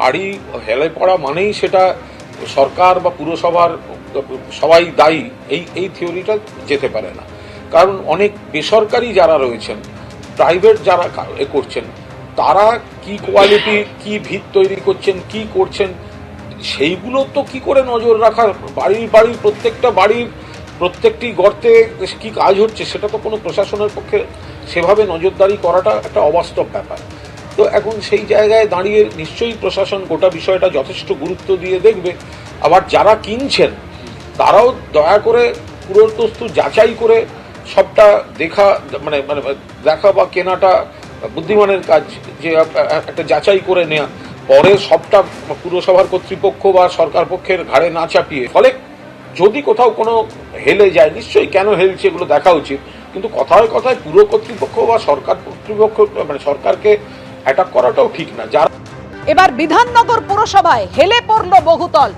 বাড়ি হেলে পড়া মানেই সেটা সরকার বা পুরসভার সবাই দায়ী, এই থিওরিটা যেতে পারে না। কারণ অনেক বেসরকারি যারা রয়েছেন, প্রাইভেট যারা করছেন, তারা কি কোয়ালিটি, কি ভিত তৈরি করছেন, কি করছেন, সেইগুলো তো কি করে নজর রাখার, বাড়ির প্রত্যেকটা বাড়ির প্রত্যেকটি গর্তে কি কাজ হচ্ছে সেটা তো কোনো প্রশাসনের পক্ষে সেভাবে নজরদারি করাটা একটা অবাস্তব ব্যাপার। তো এখন সেই জায়গায় দাঁড়িয়ে নিশ্চয়ই প্রশাসন গোটা বিষয়টা যথেষ্ট গুরুত্ব দিয়ে দেখবে। আবার যারা কিনছেন তারাও দয়া করে পুরোতস্তু যাচাই করে সবটা দেখা দেখা বা কেনাটা বুদ্ধিমানের কাজ, যে একটা যাচাই করে নেওয়া, পরে সবটা পুরসভার কর্তৃপক্ষ বা সরকার পক্ষের ঘাড়ে না চাপিয়ে। ফলে যদি কোথাও কোনো হেলে যায়, নিশ্চয়ই কেন হেলছে এগুলো দেখা উচিত, কিন্তু কথায় কথায় পুরো কর্তৃপক্ষ বা সরকার কর্তৃপক্ষ সরকারকে অ্যাটাক করাটাও ঠিক না। যারা এবার বিধাননগর পুরসভায় হেলে পড়ল বহুতল,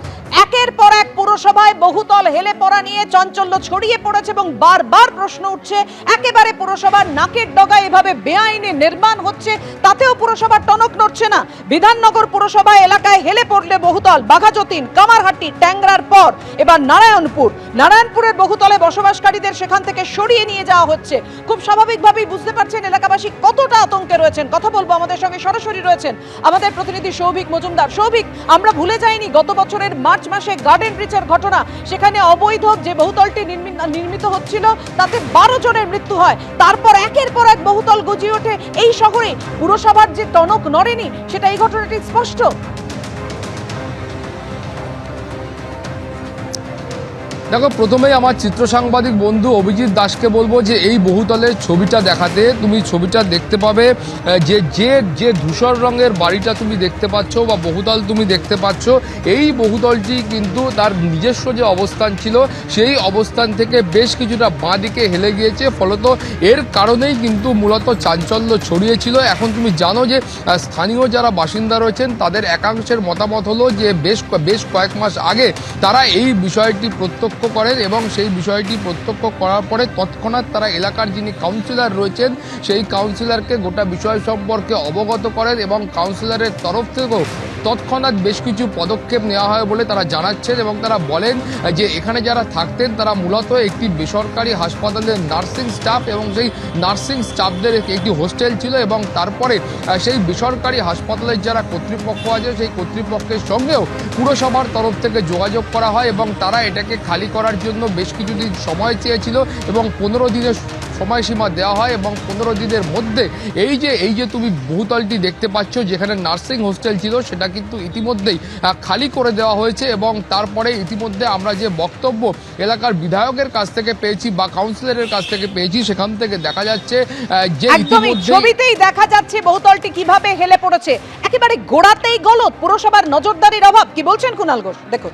একের পর এক পুরসভায় বহুতল হেলে পড়া নিয়ে চাঞ্চল্য ছড়িয়ে পড়েছে এবং বারবার প্রশ্ন উঠছে, একেবারে পুরসভার নাকের ডগায় এভাবে বেআইনি নির্মাণ হচ্ছে, তাতেও পুরসভার টনক নড়ছে না। বিধাননগর পুরসভা এলাকায় হেলে পড়লে বহুতল, বাঘাযতীন, কামারহাটি, ট্যাংরার পর এবার নারায়ণপুরের বহুতলে বসবাসকারীদের সেখান থেকে সরিয়ে নিয়ে যাওয়া হচ্ছে। খুব স্বাভাবিকভাবেই বুঝতে পারছেন এলাকাবাসী কতটা আতঙ্কে রয়েছেন। কথা বলবো, আমাদের সঙ্গে সরাসরি রয়েছেন আমাদের প্রতিনিধি সৌভিক মজুমদার। সৌভিক, আমরা ভুলে যাইনি গত বছরের মার্চ মাসে গার্ডেন ব্রিজের ঘটনা, সেখানে অবৈধ যে বহুতলটি নির্মিত হচ্ছিল তাতে 12 জনের মৃত্যু হয়। তারপর একের পর এক বহুতল গজিয়ে ওঠে এই শহরে। পুরসভার যে টনক নড়েনি সেটা এই ঘটনাটি স্পষ্ট। দেখো, প্রথমেই আমার চিত্র সাংবাদিক বন্ধু অভিজিৎ দাসকে বলবো যে এই বহুতলের ছবিটা দেখাতে। তুমি ছবিটা দেখতে পাবে যে যে যে ধূসর রঙের বাড়িটা তুমি দেখতে পাচ্ছ বা বহুতল তুমি দেখতে পাচ্ছ, এই বহুতলটি কিন্তু তার নিজস্ব যে অবস্থান ছিল সেই অবস্থান থেকে বেশ কিছুটা বাঁ দিকে হেলে গিয়েছে। ফলত এর কারণেই কিন্তু মূলত চাঞ্চল্য ছড়িয়েছিল। এখন তুমি জানো যে স্থানীয় যারা বাসিন্দা রয়েছেন তাদের একাংশের মতামত হলো যে বেশ কয়েক মাস আগে তারা এই বিষয়টি প্রত্যক্ষ করেন এবং সেই বিষয়টি প্রত্যক্ষ করার পরে তৎক্ষণাৎ তারা এলাকার যিনি কাউন্সিলর রয়েছেন সেই কাউন্সিলরকে গোটা বিষয় সম্পর্কে অবগত করেন এবং কাউন্সিলরের তরফ থেকেও তৎক্ষণাৎ বেশ কিছু পদক্ষেপ নেওয়া হয় বলে তারা জানাচ্ছেন। এবং তারা বলেন যে এখানে যারা থাকতেন তারা মূলত একটি বেসরকারি হাসপাতালের নার্সিং স্টাফ এবং সেই নার্সিং স্টাফদের একটি হোস্টেল ছিল এবং তারপরে সেই বেসরকারি হাসপাতালের যারা কর্তৃপক্ষ আছে সেই কর্তৃপক্ষের সঙ্গেও পুরসভার তরফ থেকে যোগাযোগ করা হয় এবং তারা এটাকে খালি করার জন্য বেশ কিছুদিন সময় চেয়েছিল এবং 15 দিনের সময়সীমা দেওয়া হয় এবং 15 দিনের মধ্যে এই যে তুমি বহুতলটি দেখতে পাচ্ছ যেখানে নার্সিং হোস্টেল ছিল সেটা কিন্তু ইতিমধ্যেই খালি করে দেওয়া হয়েছে। এবং তারপরে ইতিমধ্যে আমরা যে বক্তব্য এলাকার বিধায়কের কাছ থেকে পেয়েছি বা কাউন্সিলরের কাছ থেকে পেয়েছি সেখান থেকে দেখা যাচ্ছে যে ছবিতেই দেখা যাচ্ছে বহুতলটি কিভাবে হেলে পড়েছে, একেবারে গোড়াতেই গলদ, পুরসভার নজরদারির অভাব। কি বলছেন কুণাল ঘোষ, দেখুন।